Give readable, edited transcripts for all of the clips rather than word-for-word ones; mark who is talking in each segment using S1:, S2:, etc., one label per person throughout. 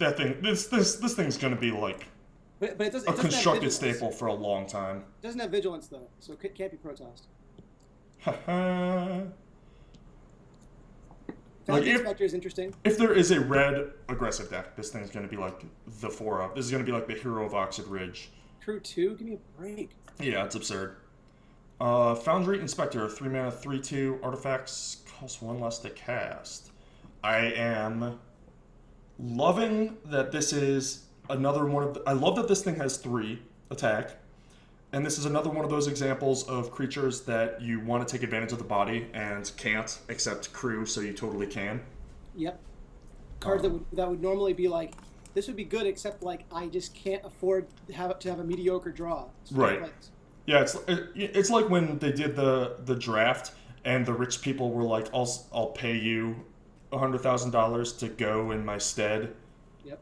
S1: that thing, this thing's gonna be like
S2: But it, does,
S1: a
S2: it doesn't have
S1: constructed
S2: vigilance.
S1: staple for a long time.
S2: It doesn't have vigilance, though, so it can't be Protossed.
S1: Haha. Like
S2: Foundry Inspector is interesting.
S1: if there is a red aggressive deck, this thing's gonna be like the 4-up. This is gonna be like the Hero of Oxid Ridge.
S2: Crew 2? Give me a break.
S1: Yeah, it's absurd. Foundry Inspector, 3 mana, 3/2 artifacts, cost 1 less to cast. I am loving that this is another one of I love that this thing has 3 attack. And this is another one of those examples of creatures that you want to take advantage of the body and can't, except crew, so you totally can.
S2: Yep. Cards that would normally be like, this would be good, except like I just can't afford to have a mediocre draw.
S1: Right. Yeah, it's like when they did the draft and the rich people were like, I'll pay you $100,000 to go in my stead.
S2: Yep.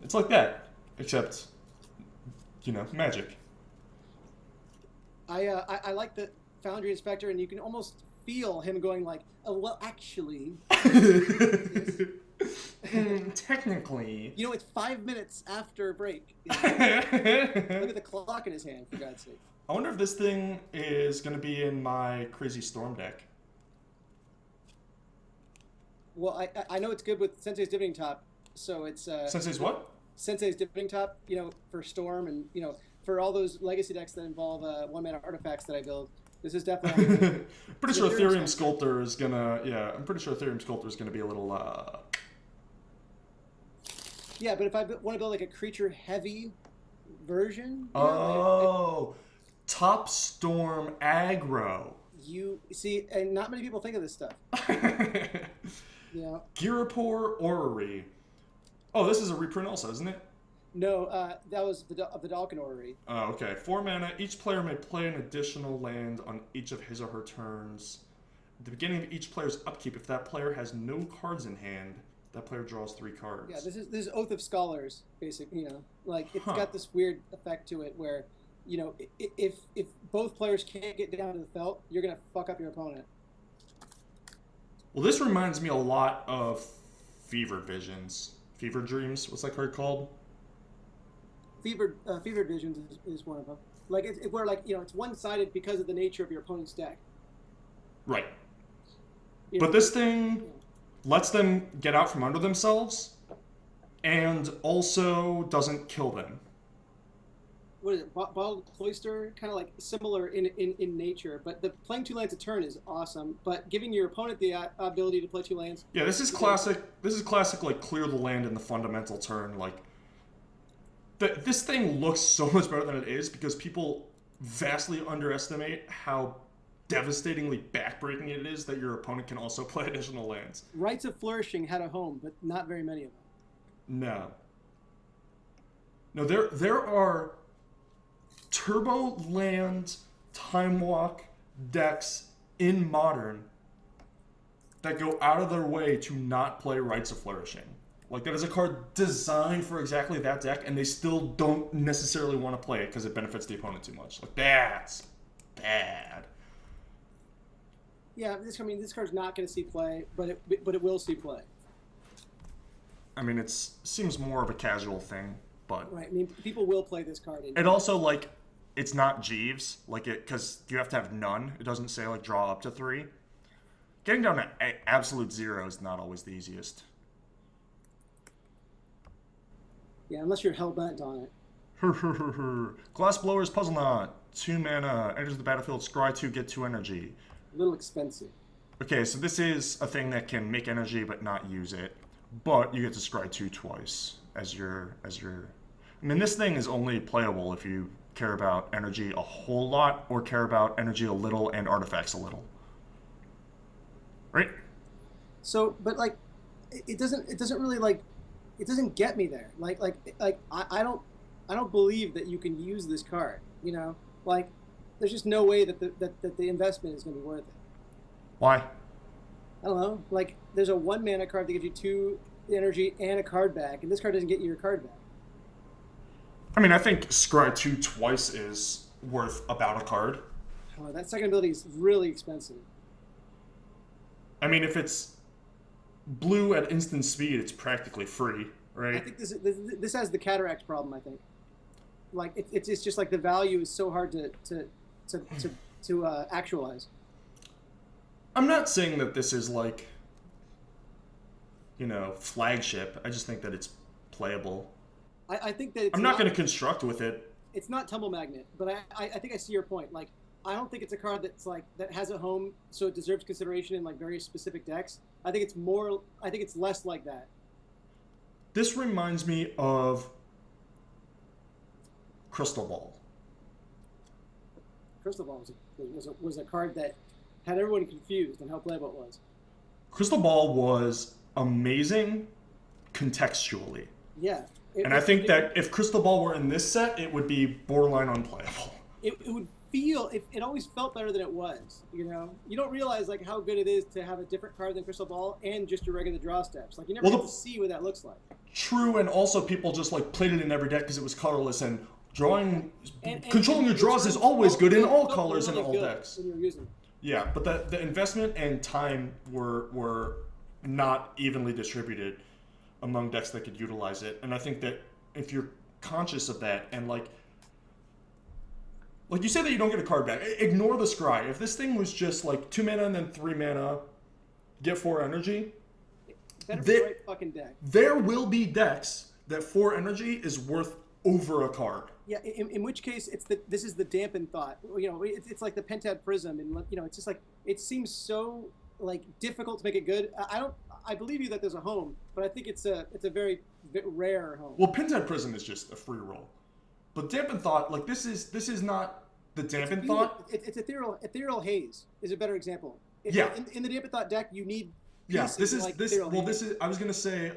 S1: It's like that, except magic.
S2: I like the Foundry Inspector, and you can almost feel him going like, oh well, actually.
S1: Technically.
S2: It's 5 minutes after break. Look at the clock in his hand, for God's sake.
S1: I wonder if this thing is going to be in my Crazy Storm deck.
S2: Well, I know it's good with Sensei's Dividing Top, so it's...
S1: Sensei's what?
S2: Sensei's Dividing Top, for Storm, and, for all those legacy decks that involve 1-mana artifacts that I build. This is definitely...
S1: pretty sure Ethereum Sculptor is going to... Yeah, I'm pretty sure Ethereum Sculptor is going to be a little...
S2: Yeah, but if I want to build like a creature-heavy version...
S1: Top Storm aggro.
S2: You see, and not many people think of this stuff.
S1: Girapor Orrery. Oh, this is a reprint also, isn't it?
S2: No, that was the Dalkin Orrery.
S1: Oh, okay. 4 mana. Each player may play an additional land on each of his or her turns. At the beginning of each player's upkeep, if that player has no cards in hand, that player draws 3 cards.
S2: Yeah, this is Oath of Scholars, basically. It's got this weird effect to it where, if both players can't get down to the felt, you're gonna fuck up your opponent.
S1: Well, this reminds me a lot of Fever Dreams. What's that card called?
S2: Fever Visions is one of them. Like it's where it's one-sided because of the nature of your opponent's deck.
S1: Right. But this thing lets them get out from under themselves, and also doesn't kill them.
S2: What is it? Bottled Cloister, kind of like similar in nature, but the playing 2 lands a turn is awesome. But giving your opponent the ability to play 2 lands.
S1: Yeah, this is classic. This is classic. Like clear the land in the fundamental turn. Like this thing looks so much better than it is because people vastly underestimate how devastatingly backbreaking it is that your opponent can also play additional lands.
S2: Rites of Flourishing had a home, but not very many of them.
S1: No, there are Turbo Land Time Walk decks in Modern that go out of their way to not play Rites of Flourishing. Like, that is a card designed for exactly that deck, and they still don't necessarily want to play it because it benefits the opponent too much. Like, that's bad.
S2: Yeah, this card's not going to see play, but it will see play.
S1: I mean, it seems more of a casual thing, but...
S2: Right, I mean, people will play this card.
S1: It also, like, it's not Jeeves, like, because you have to have none. It doesn't say, like, draw up to 3. Getting down to absolute 0 is not always the easiest.
S2: Yeah, unless you're hell-bent on it.
S1: Glassblower's Puzzle Knot. 2 mana, enters the battlefield, scry 2, get 2 energy.
S2: A little expensive.
S1: Okay, so this is a thing that can make energy but not use it. But you get to scry 2 twice as your... I mean, this thing is only playable if you care about energy a whole lot or care about energy a little and artifacts a little. Right?
S2: So, but like, it doesn't really like, it doesn't get me there. I don't believe that you can use this card. Like, there's just no way that the investment is going to be worth it.
S1: Why?
S2: I don't know. Like, there's a 1 mana card that gives you 2 energy and a card back, and this card doesn't get you your card back.
S1: I mean, I think scry 2 twice is worth about a card.
S2: Oh, that second ability is really expensive.
S1: I mean, if it's blue at instant speed, it's practically free.
S2: I
S1: right?
S2: think this has the cataracts problem. I think like it's just like the value is so hard to actualize.
S1: I'm not saying that this is like, flagship. I just think that it's playable.
S2: I think that
S1: I'm not going to construct with it.
S2: it's not tumble magnet, but I think I see your point. Like I don't think it's a card that's like that has a home, so it deserves consideration in like very specific decks. I think it's more. I think it's less like that.
S1: This reminds me of Crystal Ball.
S2: Crystal Ball was a card that had everyone confused on how playable it was.
S1: Crystal Ball was amazing contextually.
S2: Yeah,
S1: And I think that if Crystal Ball were in this set, it would be borderline unplayable.
S2: it would feel it always felt better than it was. You don't realize like how good it is to have a different card than Crystal Ball and just your regular draw steps. Like you never get to see what that looks like.
S1: True, and also people just like played it in every deck because it was colorless, and controlling your
S2: the
S1: draws is
S2: turn
S1: always good in all
S2: felt
S1: colors and
S2: really
S1: all
S2: good
S1: decks.
S2: when you're using it.
S1: Yeah, but the investment and time were not evenly distributed among decks that could utilize it, and I think that if you're conscious of that and like you say that you don't get a card back, ignore the scry. If this thing was just like 2 mana and then 3 mana, get 4 energy,
S2: Better be the right fucking deck.
S1: there will be decks that 4 energy is worth over a card.
S2: Yeah, in which case this is the dampened thought. It's like the Pentad Prism, and it's just like it seems so like difficult to make it good. I believe you that there's a home, but I think it's a very rare home.
S1: Well, Pentad Prism is just a free roll, but Dampened Thought, like this is not the Dampened Thought.
S2: It's ethereal haze is a better example.
S1: Yeah.
S2: In the Dampened Thought deck, you need.
S1: Yeah, this is
S2: like
S1: this.
S2: Ethereal
S1: Well,
S2: Haze.
S1: this is. I was gonna say,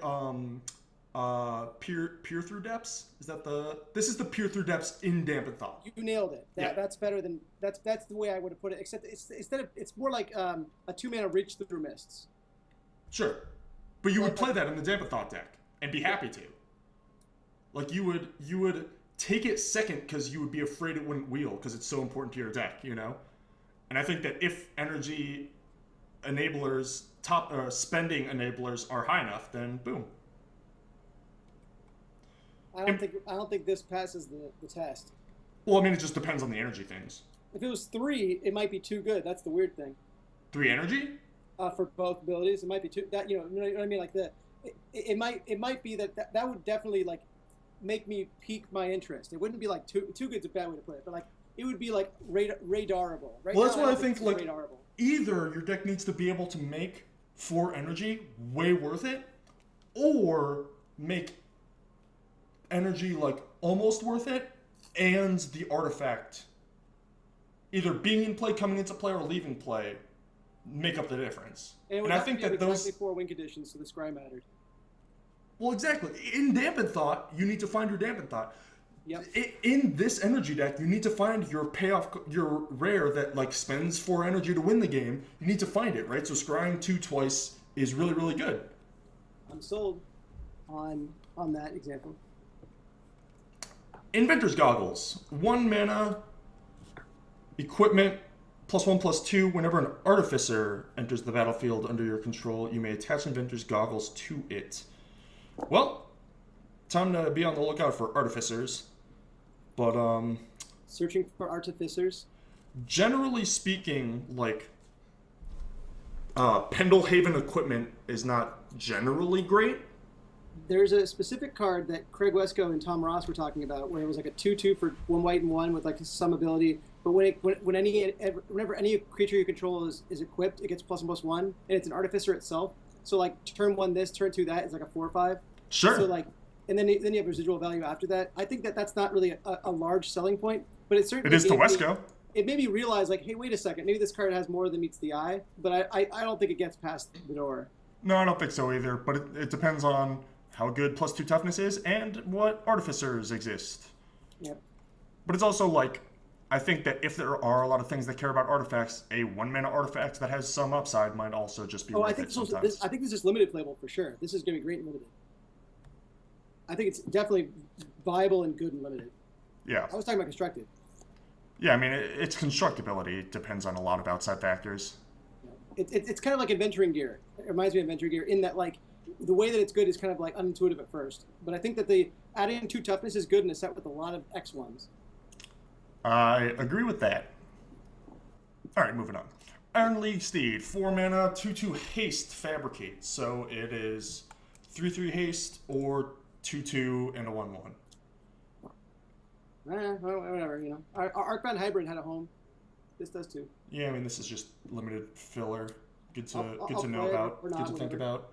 S1: peer through depths. Is that the? This is the peer through depths in Dampened Thought.
S2: You nailed it.
S1: Yeah.
S2: That's better than that's the way I would have put it. Except it's more like a 2-mana Reach Through Mists.
S1: Sure, but you would play that in the Dampened Thought deck and be happy to. Like you would take it second because you would be afraid it wouldn't wheel because it's so important to your deck, And I think that if energy enablers, spending enablers are high enough, then boom.
S2: I don't think this passes the test.
S1: Well, I mean, it just depends on the energy things.
S2: If it was 3, it might be too good. That's the weird thing.
S1: 3 energy?
S2: For both abilities, it might be too. That you know what I mean. Like it might be that would definitely like make me pique my interest. It wouldn't be like too good's a bad way to put it, but like it would be like radarable. Right
S1: Well,
S2: now,
S1: that's what I
S2: don't
S1: think.
S2: it's
S1: Like
S2: radarable.
S1: either your deck needs to be able to make 4 energy way worth it, or make energy like almost worth it, and the artifact either being in play, coming into play, or leaving play make up the difference.
S2: And
S1: I think that those
S2: exactly 4 win conditions, so the scry mattered.
S1: Well, exactly. In Dampened Thought, you need to find your Dampened Thought.
S2: Yep.
S1: In this energy deck, you need to find your payoff, your rare that like spends 4 energy to win the game. You need to find it, right? So scrying 2 twice is really, really good.
S2: I'm sold on that example.
S1: Inventor's Goggles. 1 mana, equipment, +1/+2. Whenever an Artificer enters the battlefield under your control, you may attach Inventor's Goggles to it. Well, time to be on the lookout for Artificers. But,
S2: Searching for artificers.
S1: generally speaking, like, Pendlehaven equipment is not generally great.
S2: There's a specific card that Craig Wesco and Tom Ross were talking about, where it was like a 2/2 for 1 white and 1 with like some ability. But whenever any creature you control is equipped, it gets +1/+1, and it's an artificer itself. So like turn 1 this, turn 2 that is like a 4/5.
S1: Sure.
S2: So like, and then you have residual value after that. I think that's not really a large selling point, but it certainly
S1: It is to Wesco.
S2: It made me realize like, hey, wait a second, maybe this card has more than meets the eye, but I don't think it gets past the door.
S1: No, I don't think so either, but it depends on how good +2 toughness is and what artificers exist.
S2: Yep.
S1: But it's also like, I think that if there are a lot of things that care about artifacts, a 1 mana artifact that has some upside might also just be
S2: Oh,
S1: worth
S2: I think
S1: it sometimes.
S2: I think this is limited playable for sure. This is going to be great in limited. I think it's definitely viable and good in limited.
S1: Yeah.
S2: I was talking about constructed.
S1: Yeah, I mean, its constructability depends on a lot of outside factors.
S2: It's kind of like adventuring gear. It reminds me of adventuring gear in that like the way that it's good is kind of like unintuitive at first. But I think that the adding 2 toughness is good in a set with a lot of X1s.
S1: I agree with that. All right, moving on. Iron League Steed, 4 mana, 2/2 haste fabricate. So it is 3/3 haste or 2/2 and a 1/1.
S2: Well, whatever, you know. Our Arcbound Hybrid had a home. This does too.
S1: Yeah, I mean this is just limited filler. Good to
S2: I'll
S1: know about.
S2: or not,
S1: Good to think
S2: whatever.
S1: about.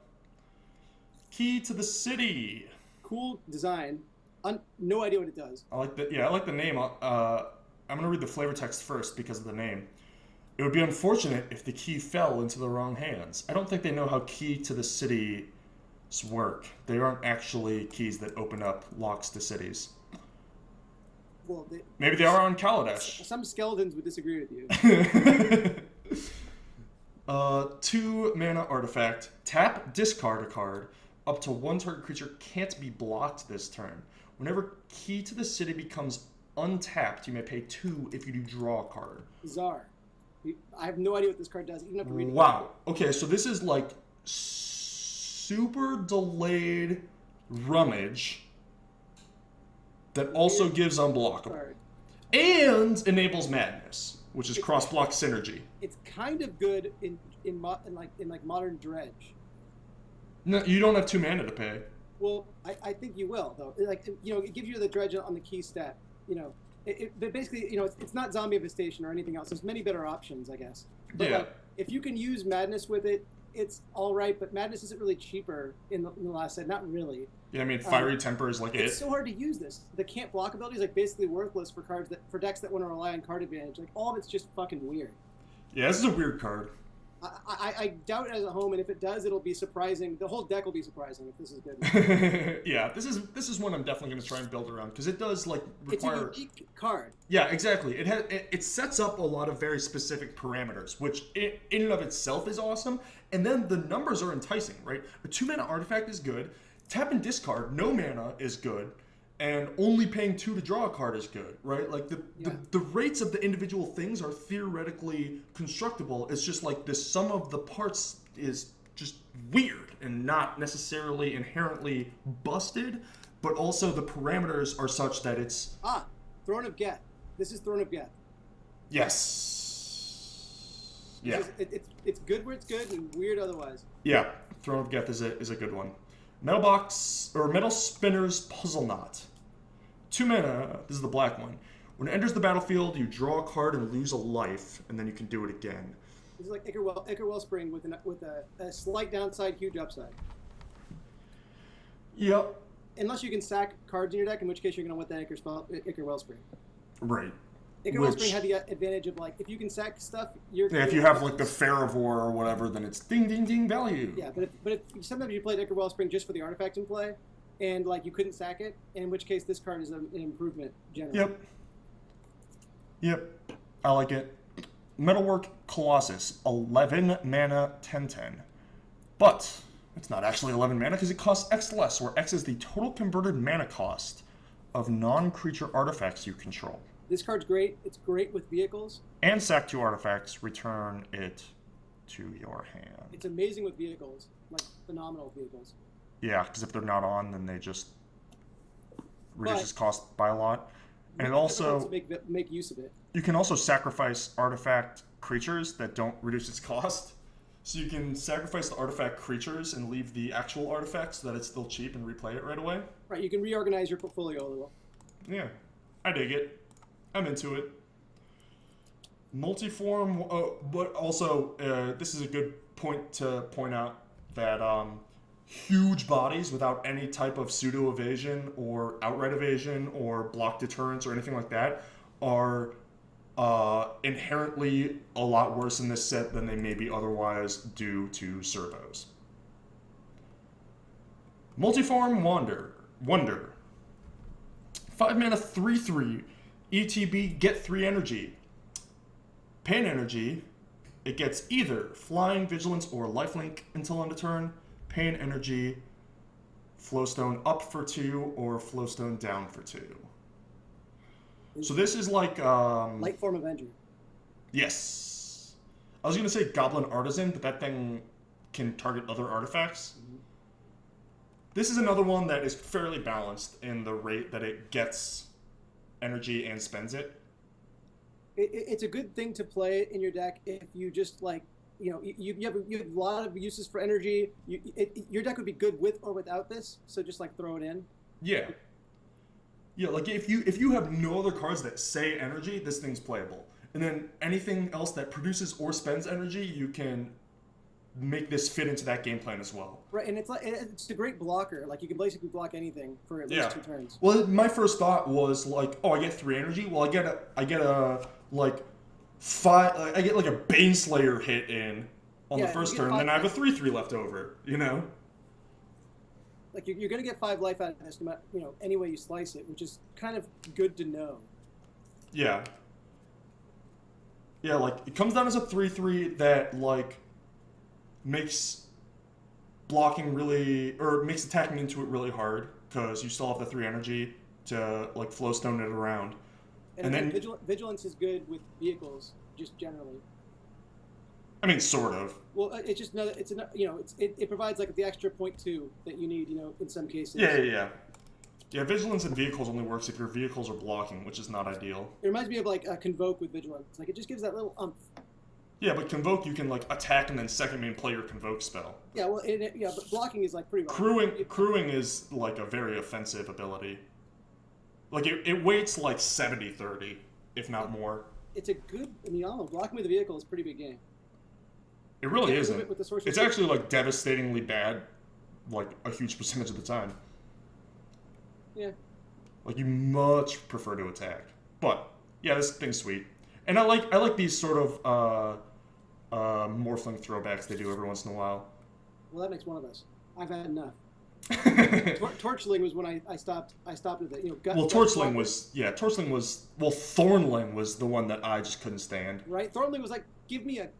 S1: Key to the City.
S2: Cool design. No idea what it does.
S1: I like the I like the name. I'm gonna read the flavor text first because of the name. It would be unfortunate if the key fell into the wrong hands. I don't think they know how Key to the City's work. They aren't actually keys that open up locks to cities.
S2: Well,
S1: Maybe they are on Kaladesh.
S2: some skeletons would disagree with you.
S1: 2 mana artifact. Tap, discard a card. Up to 1 target creature can't be blocked this turn. Whenever Key to the City becomes untapped, you may pay 2 if you do draw a card.
S2: Bizarre. I have no idea what this card does. Even have to read it.
S1: Wow. Okay, so this is like super delayed rummage that also gives unblockable
S2: Card.
S1: and enables madness, which is cross-block synergy.
S2: It's kind of good in modern dredge.
S1: No, you don't have 2 mana to pay.
S2: Well, I think you will though. Like, you know, it gives you the dredge on the key stat. You know, but basically, you know, it's not zombie infestation or anything else. There's many better options, I guess. But
S1: Yeah.
S2: like, if you can use madness with it, it's all right. But madness isn't really cheaper in the last set. Not really.
S1: Yeah, I mean, Fiery Temper is like
S2: It's so hard to use this. The can't block ability is like basically worthless for decks that want to rely on card advantage. Like all of it's just fucking weird.
S1: Yeah, this is a weird card.
S2: I doubt it as a home, and if it does, it'll be surprising. The whole deck will be surprising if this is good.
S1: Yeah, this is one I'm definitely going to try and build around because it does like require.
S2: It's a unique card.
S1: Yeah, exactly. It sets up a lot of very specific parameters, which in and of itself is awesome. And then the numbers are enticing, right? A 2 mana artifact is good. Tap and discard, no mana is good. And only paying 2 to draw a card is good, right? Like the rates of the individual things are theoretically constructible. It's just like the sum of the parts is just weird and not necessarily inherently busted, but also the parameters are such that it's
S2: Throne of Geth. This is Throne of Geth.
S1: Yes. Yeah.
S2: It's good where it's good and weird otherwise.
S1: Yeah. Throne of Geth is a good one. Metal Box or Metal Spinner's Puzzle Knot. 2 mana. This is the black one. When it enters the battlefield, you draw a card and lose a life, and then you can do it again.
S2: This is like Ichor Wellspring with a slight downside, huge upside.
S1: Yep.
S2: Unless you can sack cards in your deck, in which case you're going to want that Ichor Wellspring.
S1: Right.
S2: Ichor Wellspring had the advantage of like if you can sack stuff, you're.
S1: Yeah, if you have like the Ferivore or whatever, then it's ding ding ding value.
S2: Yeah, but if sometimes you played Ichor Wellspring just for the artifact in play, and like you couldn't sack it, in which case this card is an improvement generally.
S1: Yep. I like it. Metalwork Colossus, 11 mana, 10/10. But it's not actually 11 mana because it costs X less, where X is the total converted mana cost of non-creature artifacts you control.
S2: This card's great. It's great with vehicles.
S1: And sack 2 artifacts, return it to your hand.
S2: It's amazing with vehicles, like phenomenal vehicles.
S1: Yeah, because if they're not on, then they just reduces cost by a lot. And it also
S2: make use of it.
S1: You can also sacrifice artifact creatures that don't reduce its cost. So you can sacrifice the artifact creatures and leave the actual artifacts so that it's still cheap and replay it right away.
S2: Right, you can reorganize your portfolio a little.
S1: Yeah, I dig it. I'm into it. Multiform, but also this is a good point to point out that huge bodies without any type of pseudo evasion or outright evasion or block deterrence or anything like that are inherently a lot worse in this set than they may be otherwise due to servos. Multiform Wonder. 5 mana 3/3. ETB, get 3 energy. Pain energy, it gets either Flying, Vigilance, or Lifelink until end of turn. Pain energy, Flowstone up for 2 or Flowstone down for 2. So this is like
S2: Light Form Avenger.
S1: Yes. I was gonna say Goblin Artisan, but that thing can target other artifacts. This is another one that is fairly balanced in the rate that it gets energy and spends it.
S2: It's a good thing to play in your deck if you just like, you have a lot of uses for energy. Your deck would be good with or without this, so just like throw it in.
S1: Yeah. Yeah, like if you have no other cards that say energy, this thing's playable. And then anything else that produces or spends energy, you can make this fit into that game plan as well.
S2: Right, and it's a great blocker. Like you can basically block anything for at least 2 turns.
S1: Well, my first thought was like, oh, I get 3 energy. Well, I get a like 5. I get like a Baneslayer hit in on the first turn, then I have a 3/3 left over. You know.
S2: Like you're gonna get 5 life out of this, no matter, any way you slice it, which is kind of good to know.
S1: Yeah. Yeah, like it comes down as a 3/3 that like makes blocking really, or makes attacking into it really hard because you still have the 3 energy to like flowstone it around.
S2: And then vigilance is good with vehicles, just generally.
S1: I mean, sort of.
S2: Well, it's just another. It provides like the extra 0.2 that you need, in some cases.
S1: Yeah. Yeah, vigilance in vehicles only works if your vehicles are blocking, which is not ideal.
S2: It reminds me of like a convoke with vigilance. Like it just gives that little umph.
S1: Yeah, but convoke you can like attack and then second main play your convoke spell.
S2: Yeah, well, but blocking is like pretty.
S1: Crewing is like a very offensive ability. Like it weights like 70-30, if not more.
S2: It's a good. I don't know. Blocking with the vehicle is a pretty big game.
S1: It really isn't. It's actually like devastatingly bad, like a huge percentage of the time.
S2: Yeah.
S1: Like you much prefer to attack, but yeah, this thing's sweet, and I like these sort of Morphling throwbacks they do every once in a while.
S2: Well, that makes one of us. I've had enough. Torchling was when I stopped with it.
S1: Torchling was Thornling was the one that I just couldn't stand.
S2: Right, Thornling was like, give me a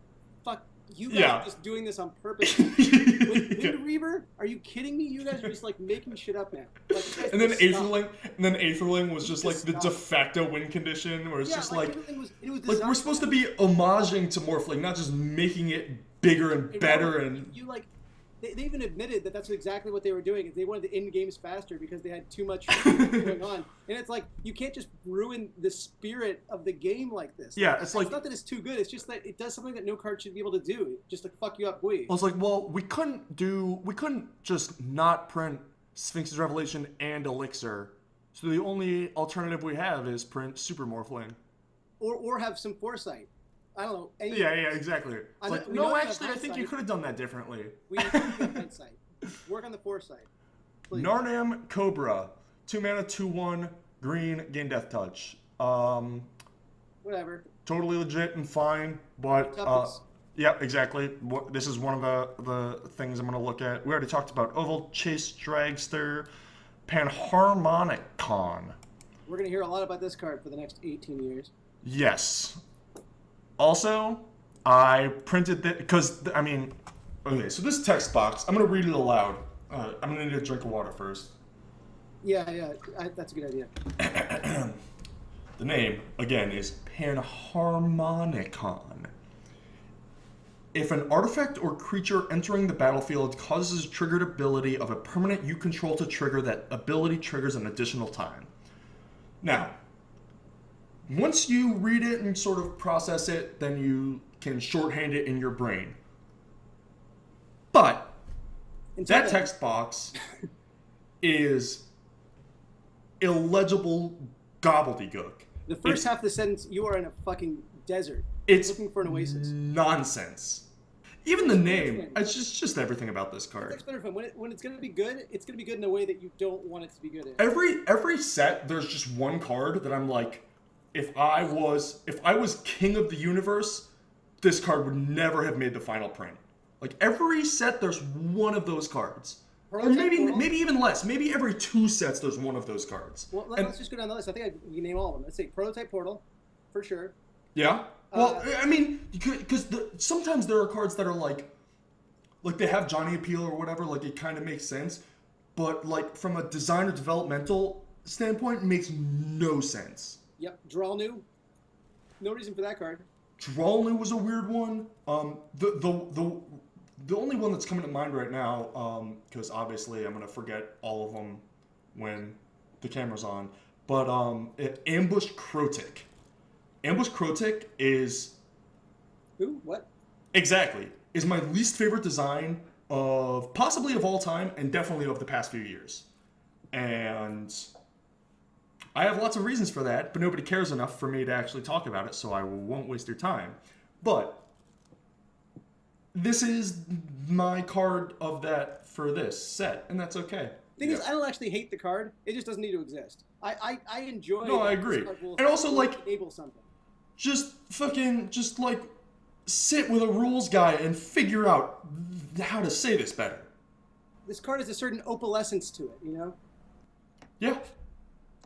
S2: fuck. You guys are just doing this on purpose. With Wind Reaver? Are you kidding me? You guys are just like making shit up now. Like,
S1: and then Aetherling was just like the de facto win condition, where it's just like we're supposed to be homaging to Morphling, not just making it bigger and better. And
S2: you like. They even admitted that that's exactly what they were doing. They wanted to end games faster because they had too much going on. And it's like, you can't just ruin the spirit of the game like this.
S1: Yeah, it's
S2: not that it's too good. It's just that it does something that no card should be able to do. Just to fuck you up, boy.
S1: I was like, well, we couldn't just not print Sphinx's Revelation and Elixir. So the only alternative we have is print Super Morphling.
S2: Or have some foresight. I don't know.
S1: Yeah, exactly. It's like, no, actually, I think you could have done that differently.
S2: We need to have hindsight. Work on the foresight. Please.
S1: Narnam Cobra. 2 mana, 2/1, green, gain death touch.
S2: Whatever.
S1: Totally legit and fine, but yeah, exactly. This is one of the things I'm going to look at. We already talked about Oval Chase Dragster, Panharmonicon.
S2: We're going to hear a lot about this card for the next 18 years.
S1: Yes. Also, I printed that because, okay, so this text box, I'm going to read it aloud. I'm going to need a drink of water first.
S2: Yeah, that's a good idea.
S1: The name, again, is Panharmonicon. If an artifact or creature entering the battlefield causes a triggered ability of a permanent you control to trigger, that ability triggers an additional time. Now, once you read it and sort of process it, then you can shorthand it in your brain. But that text box is illegible gobbledygook.
S2: The first half of the sentence, you are in a fucking desert.
S1: It's
S2: looking for an oasis.
S1: Nonsense. Even the name, it's just everything about this card.
S2: It's better fun. When it's going to be good, it's going to be good in a way that you don't want it to be good in.
S1: Every set, there's just one card that I'm like, if I was king of the universe, this card would never have made the final print. Like every set, there's one of those cards. Or maybe even less. Maybe every 2 sets, there's one of those cards.
S2: Well, let's just go down the list. I think you can name all of them. Let's say Prototype Portal, for sure.
S1: Yeah. Well, because sometimes there are cards that are like they have Johnny Appeal or whatever. Like it kind of makes sense, but like from a design or developmental standpoint, it makes no sense.
S2: Yep. Drawnu. No reason for that card.
S1: Drawnu was a weird one. The the only one that's coming to mind right now, because obviously I'm gonna forget all of them when the camera's on. But Ambush Krotik. Ambush Krotik is
S2: Who? What?
S1: exactly is my least favorite design of possibly of all time and definitely of the past few years. And I have lots of reasons for that, but nobody cares enough for me to actually talk about it, so I won't waste your time. But this is my card of that for this set, and that's okay.
S2: Thing is, I don't actually hate the card. It just doesn't need to exist. I enjoy.
S1: No, I agree. And also, like,
S2: enable something.
S1: just fucking, just like, sit with a rules guy and figure out how to say this better.
S2: This card has a certain opalescence to it, you know?
S1: Yeah.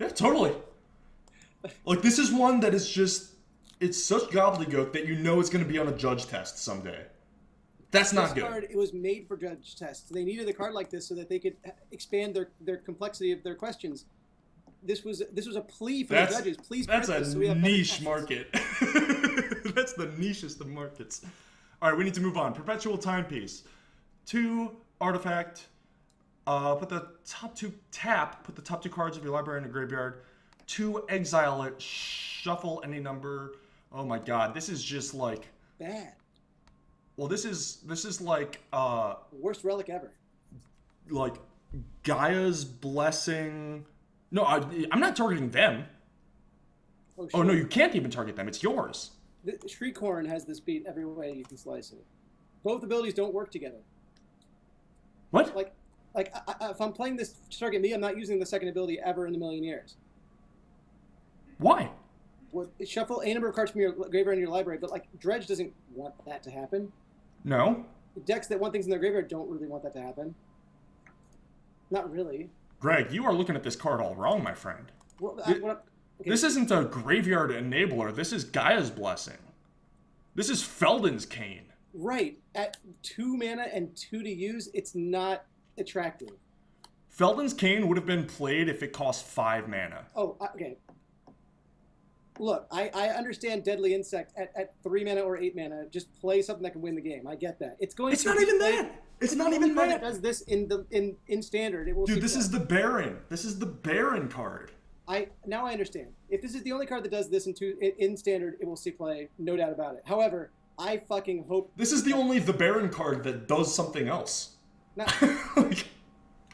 S1: Yeah, totally. Like, this is one that is just, it's such gobbledygook that you know it's going to be on a judge test someday. That's not good.
S2: This card, it was made for judge tests. They needed a card like this so that they could expand their complexity of their questions. This was a plea for the judges. Please print
S1: that's
S2: this
S1: a
S2: so we have
S1: niche market. That's the nichest of markets. All right, we need to move on. Perpetual Timepiece. 2 artifact. Put the top 2 tap. Put the top 2 cards of your library in a graveyard. 2 exile it. Shuffle any number. Oh my god, this is just like
S2: bad.
S1: Well, this is like
S2: worst relic ever.
S1: Like Gaia's Blessing. No, I'm not targeting them.
S2: Oh,
S1: oh no, you can't even target them. It's yours.
S2: The Shriekhorn has this beat every way you can slice it. Both abilities don't work together.
S1: What?
S2: Like if I'm playing this to target me, I'm not using the second ability ever in a million years.
S1: Why?
S2: Well, shuffle a number of cards from your graveyard in your library, but like Dredge doesn't want that to happen.
S1: No.
S2: Decks that want things in their graveyard don't really want that to happen. Not really.
S1: Greg, you are looking at this card all wrong, my friend.
S2: Well,
S1: okay. This isn't a graveyard enabler. This is Gaia's Blessing. This is Felden's Cane.
S2: Right. At 2 mana and 2 to use, it's not attractive.
S1: Felden's Cane would have been played if it cost 5 mana.
S2: Oh, okay. Look, I understand Deadly Insect at 3 mana or 8 mana. Just play something that can win the game. I get that. It's going.
S1: It's not even that. It's not even that.
S2: It does this in standard. It will.
S1: Dude, this is the Baron. This is the Baron card.
S2: Now I understand. If this is the only card that does this in standard, it will see play, no doubt about it. However, I fucking hope.
S1: This is the only the Baron card that does something else.
S2: Not,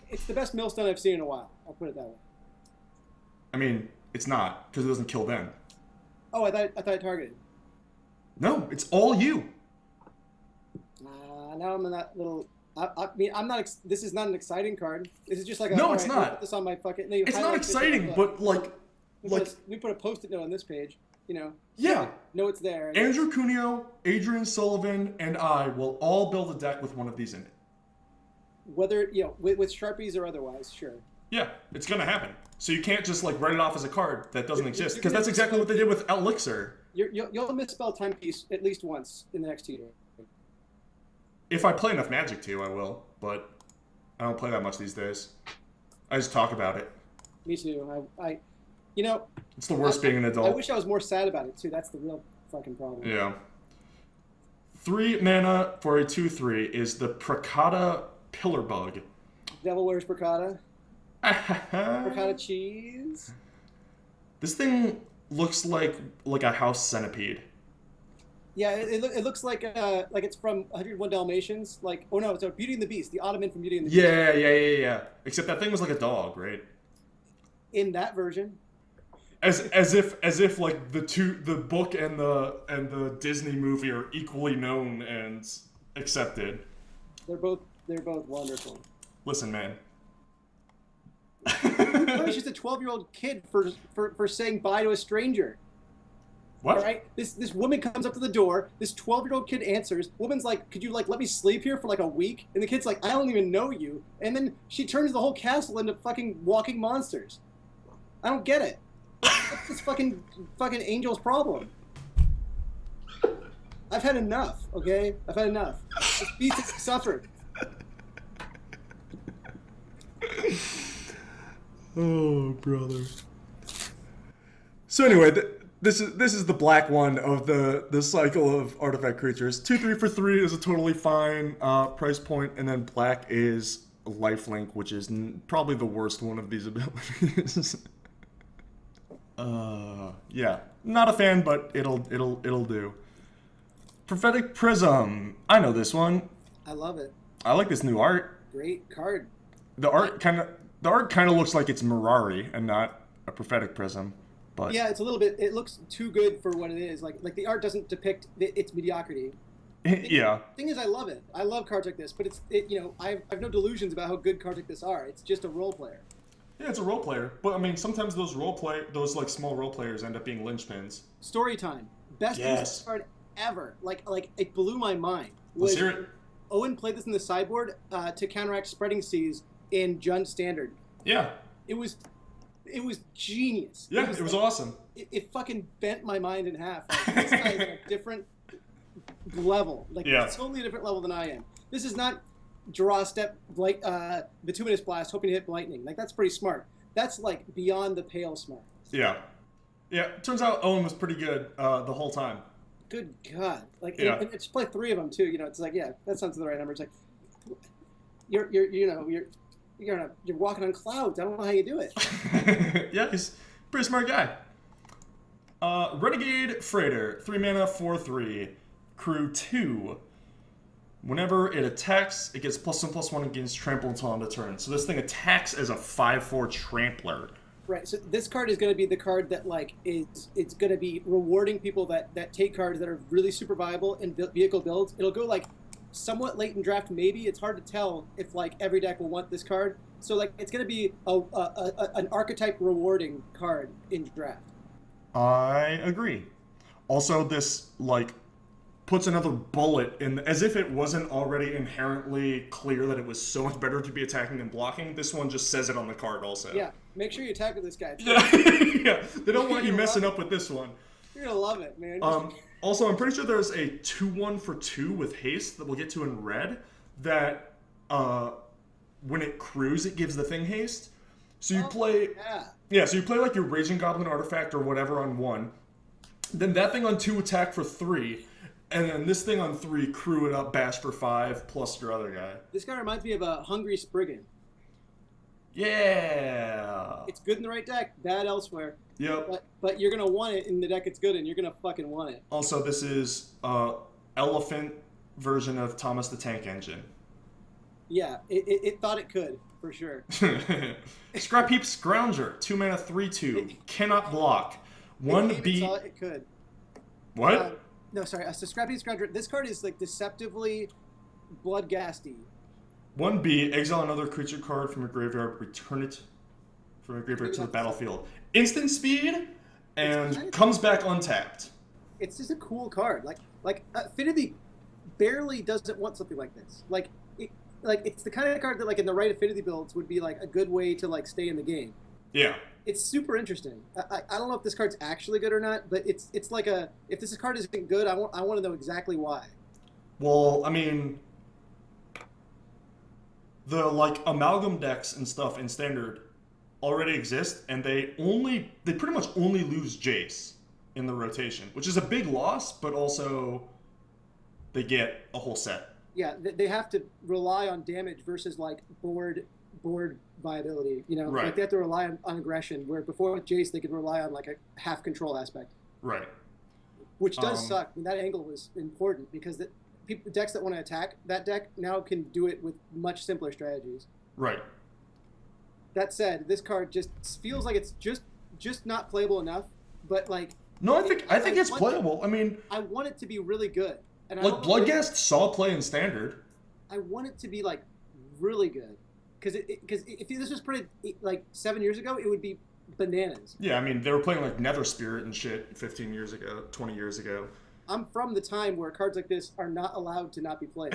S2: it's the best millstone I've seen in a while. I'll put it that way.
S1: I mean, it's not because it doesn't kill them.
S2: Oh, I thought it targeted.
S1: No, it's all you.
S2: Now I'm in that little. I mean, I'm not. This is not an exciting card. This is just like a.
S1: No, it's not.
S2: Put this on my fucking.
S1: It's not exciting, but like.
S2: We put a post-it note on this page. You know.
S1: Yeah.
S2: Know it's there.
S1: Andrew Cuneo, Adrian Sullivan, and I will all build a deck with one of these in it.
S2: Whether with Sharpies or otherwise, sure.
S1: Yeah, it's gonna happen. So you can't just like write it off as a card that doesn't exist, because that's exactly what they did with Elixir.
S2: You'll misspell Timepiece at least once in the next 2 years.
S1: If I play enough Magic to, I will, but I don't play that much these days. I just talk about it.
S2: Me too.
S1: It's the worst being an adult.
S2: I wish I was more sad about it too. That's the real fucking problem.
S1: Yeah. 3 mana for a 2/3 is the Prakata Pillarbug.
S2: Devil Wears Prakata. Prakata cheese.
S1: This thing looks like a house centipede.
S2: Yeah, it looks like it's from 101 Dalmatians. Like, oh no, it's Beauty and the Beast, the Ottoman from Beauty and the Beast.
S1: Yeah. Except that thing was like a dog, right?
S2: In that version.
S1: As if like the book and the Disney movie are equally known and accepted.
S2: They're both wonderful.
S1: Listen, man.
S2: It's just a 12-year-old kid for saying bye to a stranger.
S1: What?
S2: All right? This woman comes up to the door. This 12-year-old kid answers. Woman's like, "Could you like let me sleep here for like a week?" And the kid's like, "I don't even know you." And then she turns the whole castle into fucking walking monsters. I don't get it. What's this fucking angel's problem? I've had enough. Okay, I've had enough. This beast has suffered.
S1: Oh, brother. So anyway, This is the black one of the cycle of artifact creatures. 2/3 for 3 is a totally fine price point, and then black is lifelink, which is probably the worst one of these abilities. Yeah, not a fan, but it'll do. Prophetic Prism. I know this one.
S2: I love it.
S1: I like this new art.
S2: Great card.
S1: The art kind of looks like it's Mirari and not a Prophetic Prism. But
S2: Yeah, it's a little bit. It looks too good for what it is. Like the art doesn't depict its mediocrity.
S1: yeah.
S2: Thing is, I love it. I love cards like this, but I have no delusions about how good cards like this are. It's just a role player.
S1: Yeah, it's a role player. But I mean, sometimes those like small role players end up being linchpins.
S2: Story time. Best
S1: Yes.
S2: card ever. Like it blew my mind.
S1: Let's hear it.
S2: Owen played this in the sideboard to counteract Spreading Seas in Jund Standard.
S1: Yeah.
S2: It was genius.
S1: Yeah, it was awesome.
S2: It fucking bent my mind in half. Like, this guy is at a different level. Like,
S1: Yeah.
S2: it's totally a different level than I am. This is not draw a step, like, Bituminous Blast, hoping to hit Lightning. Like, that's pretty smart. That's, like, beyond the pale smart.
S1: Yeah. Yeah, turns out Owen was pretty good the whole time.
S2: Good God. Like,
S1: Yeah.
S2: and just play 3 of them, too. You know, it's like, yeah, that sounds the right number. It's like, you're walking on clouds. I don't know how you do it.
S1: Yeah, he's a pretty smart guy. Renegade Freighter, 3 mana, 4/3, crew 2. Whenever it attacks, it gets +1/+1 against trample until end of turn. So this thing attacks as a 5/4 trampler.
S2: Right. So this card is going to be the card that it's going to be rewarding people that take cards that are really super viable in vehicle builds. It'll go like somewhat late in draft, maybe. It's hard to tell if like every deck will want this card. So like it's going to be an archetype rewarding card in draft.
S1: I agree. Also, this like puts another bullet in, as if it wasn't already inherently clear that it was so much better to be attacking than blocking. This one just says it on the card also.
S2: Yeah. Make sure you attack with this guy.
S1: Yeah, they don't want you messing up with this one.
S2: You're gonna love it, man.
S1: Also, I'm pretty sure there's a 2/1 for 2 with haste that we'll get to in red. That when it crews, it gives the thing haste. So you play,
S2: yeah.
S1: So you play like your Raging Goblin artifact or whatever on 1. Then that thing on 2 attack for 3, and then this thing on 3 crew it up, bash for 5 plus your other guy.
S2: This guy reminds me of a Hungry Spriggan.
S1: Yeah.
S2: It's good in the right deck, bad elsewhere.
S1: Yep.
S2: But you're gonna want it in the deck it's good in. You're gonna fucking want it.
S1: Also, this is elephant version of Thomas the Tank Engine.
S2: Yeah, it thought it could, for sure.
S1: Scrap Heap Scrounger, 2 mana, 3/2, cannot block.
S2: It
S1: 1B.
S2: thought it could.
S1: What?
S2: No, sorry. So Scrap Heap Scrounger. This card is like deceptively bloodgasty.
S1: 1B, exile another creature card from your graveyard, return it from your graveyard to the battlefield. Instant speed, and comes back untapped.
S2: It's just a cool card. Like Affinity barely doesn't want something like this. Like it's the kind of card that like in the right Affinity builds would be like a good way to like stay in the game.
S1: Yeah.
S2: It's super interesting. I don't know if this card's actually good or not, but it's like if this card isn't good, I want to know exactly why.
S1: Well, I mean, the like amalgam decks and stuff in standard already exist, and they pretty much only lose Jace in the rotation, which is a big loss, but also they get a whole set.
S2: Yeah, they have to rely on damage versus like board viability. You know,
S1: Right.
S2: like they have to rely on aggression. Where before with Jace, they could rely on like a half control aspect,
S1: Right.
S2: which does suck. I mean, that angle was important because the decks that want to attack that deck now can do it with much simpler strategies.
S1: Right.
S2: That said, this card just feels like it's just not playable enough. But like,
S1: No, I think it's playable. I mean,
S2: I want it to be really good. And
S1: like Bloodghast saw play in standard.
S2: I want it to be like really good because if this was printed like 7 years ago, it would be bananas.
S1: Yeah, I mean they were playing like Nether Spirit and shit 15 years ago, 20 years ago.
S2: I'm from the time where cards like this are not allowed to not be played.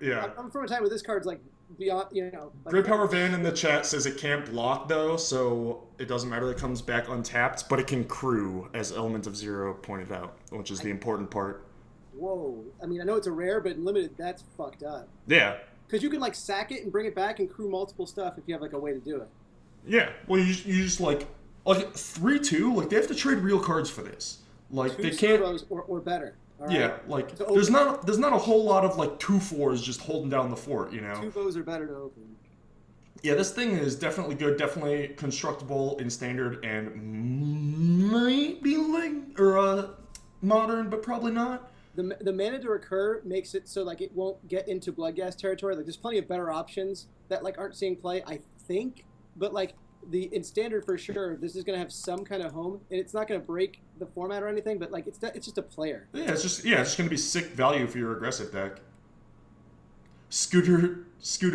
S1: Yeah.
S2: I'm from a time where this card's like beyond, you know. Like,
S1: Great Power Van in the chat says it can't block though, so it doesn't matter that it comes back untapped, but it can crew, as Element of Zero pointed out, which is the important part.
S2: Whoa. I mean, I know it's a rare, but in limited, that's fucked up.
S1: Yeah.
S2: Because you can like sack it and bring it back and crew multiple stuff if you have like a way to do it.
S1: Yeah. Well, you just like like 3-2. Like they have to trade real cards for this. Like
S2: Two
S1: they can't.
S2: servos or better. All right?
S1: Yeah, like
S2: To
S1: there's
S2: open.
S1: not a whole lot of like 2-4s just holding down the fort. You know.
S2: Two bows are better to open.
S1: Yeah, this thing is definitely good, definitely constructible in standard, and might be modern, but probably not.
S2: The mana to recur makes it so like it won't get into Bloodghast territory. Like there's plenty of better options that like aren't seeing play, I think. But like the in standard for sure, this is gonna have some kind of home, and it's not gonna break the format or anything. But like it's just a player.
S1: Yeah, it's just gonna be sick value for your aggressive deck. Scooter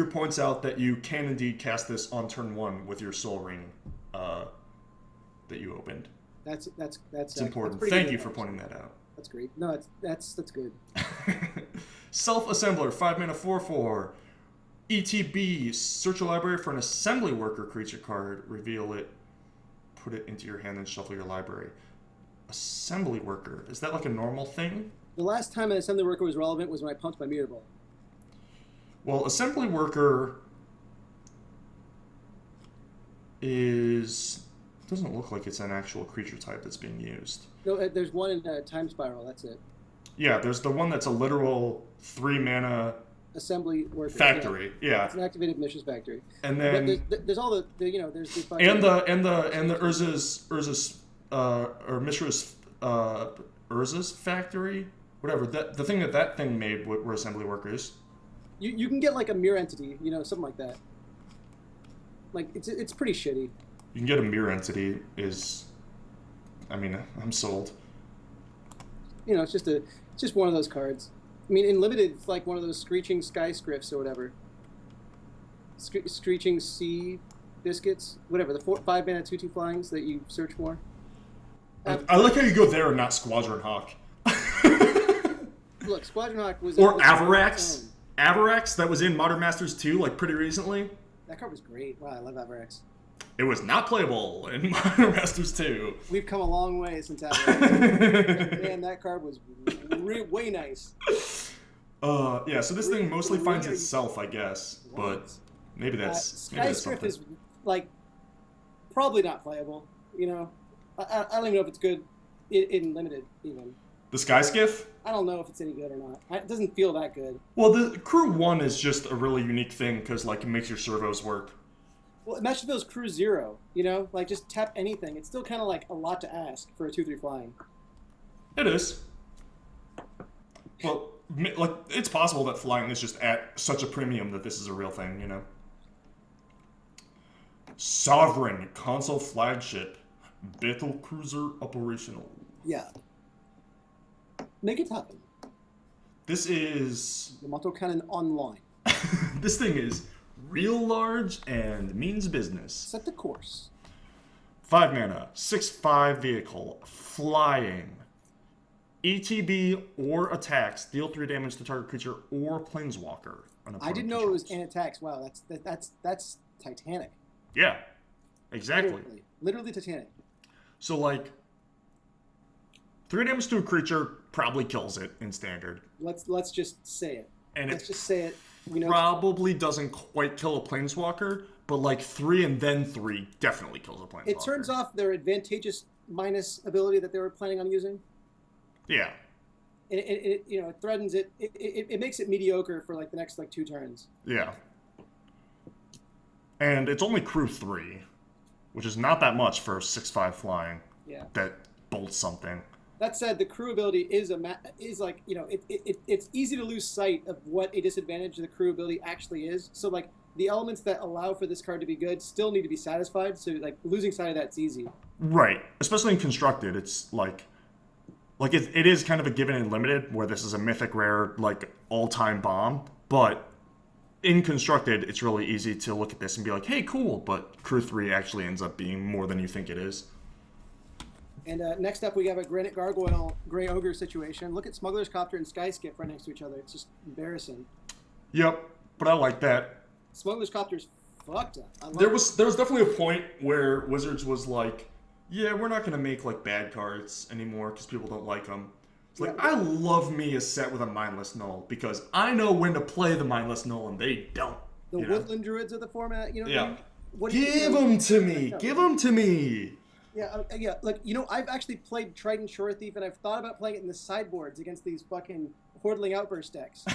S1: points out that you can indeed cast this on turn 1 with your Soul Ring that you opened.
S2: That's
S1: It's important.
S2: That's
S1: Thank
S2: good
S1: you for
S2: advice.
S1: pointing that out.
S2: That's great. No, that's good.
S1: Self-Assembler, 5-mana 4/4. ETB, search your library for an assembly worker creature card, reveal it, put it into your hand, and shuffle your library. Assembly worker, is that like a normal thing?
S2: The last time an assembly worker was relevant was when I pumped my mutable.
S1: Well, assembly worker doesn't look like it's an actual creature type that's being used.
S2: No, there's one in Time Spiral. That's it.
S1: Yeah, there's the one that's a literal 3-mana
S2: Assembly worker.
S1: factory. Yeah.
S2: It's an activated Mishra's factory.
S1: And then
S2: But there's all the there's the
S1: and the Urza's or Mishra's Urza's factory, whatever. The thing that thing made were assembly workers.
S2: You can get like a mirror entity, something like that. Like it's pretty shitty.
S1: You can get a mirror entity. I'm sold.
S2: It's just one of those cards. I mean, in limited, it's like one of those screeching sky scripts or whatever. Screeching sea biscuits, whatever. The 5-mana 2/2 flyings that you search for.
S1: I like how you go there and not Squadron Hawk.
S2: Look, Squadron Hawk was
S1: Or Avarax. Avarax that was in Modern Masters 2 like pretty recently.
S2: That card was great. Wow, I love Avarax.
S1: It was not playable in Modern Masters 2.
S2: We've come a long way since Avarax. Man, that card was way nice.
S1: Yeah, so this thing mostly finds itself, I guess, but maybe that's
S2: Sky Script is like probably not playable. I don't even know if it's good in limited even.
S1: The Sky Skiff?
S2: I don't know if it's any good or not. It doesn't feel that good.
S1: Well, the Crew 1 is just a really unique thing because like it makes your servos work.
S2: Well, imagine if it was Crew 0, like just tap anything. It's still kind of like a lot to ask for a 2/3 flying.
S1: It is. Well, like it's possible that flying is just at such a premium that this is a real thing, Sovereign console flagship, battle cruiser operational.
S2: Yeah. Make it happen.
S1: This is
S2: Yamato Cannon online.
S1: this thing is real large and means business.
S2: Set the course.
S1: 5 mana, 6/5 vehicle, flying. ETB or attacks deal 3 damage to target creature or planeswalker.
S2: I didn't know it was an attacks. Wow, that's Titanic.
S1: Yeah, exactly.
S2: Literally Titanic.
S1: So like 3 damage to a creature probably kills it in standard.
S2: Let's just say it.
S1: And
S2: let's just say it.
S1: Probably doesn't quite kill a planeswalker, but like 3 and then 3 definitely kills a planeswalker.
S2: It turns off their advantageous minus ability that they were planning on using.
S1: Yeah.
S2: And it threatens it. It makes it mediocre for like the next 2 turns.
S1: Yeah. And it's only Crew 3, which is not that much for 6/5 flying.
S2: Yeah.
S1: That bolts something.
S2: That said, the crew ability is it's easy to lose sight of what a disadvantage the crew ability actually is. So like the elements that allow for this card to be good still need to be satisfied. So like losing sight of that's easy.
S1: Right. Especially in constructed, it's like it is kind of a given in limited where this is a mythic rare like all-time bomb, but in constructed it's really easy to look at this and be like, hey, cool, but Crew 3 actually ends up being more than you think it is.
S2: And next up, we have a Granite Gargoyle Grey Ogre situation. Look at Smuggler's Copter and Sky Skip right next to each other. It's just embarrassing.
S1: Yep, but I like that.
S2: Smuggler's Copter's fucked up.
S1: There was definitely a point where Wizards was like, yeah, we're not going to make like bad cards anymore because people don't like them. It's like, I love me a set with a Mindless Null because I know when to play the Mindless Null and they don't.
S2: The Woodland Druids of the format,
S1: Yeah.
S2: What
S1: Give them to me. Give them to me.
S2: Yeah. Like, you know, I've actually played Trident Shore Thief, and I've thought about playing it in the sideboards against these fucking Hordling Outburst decks.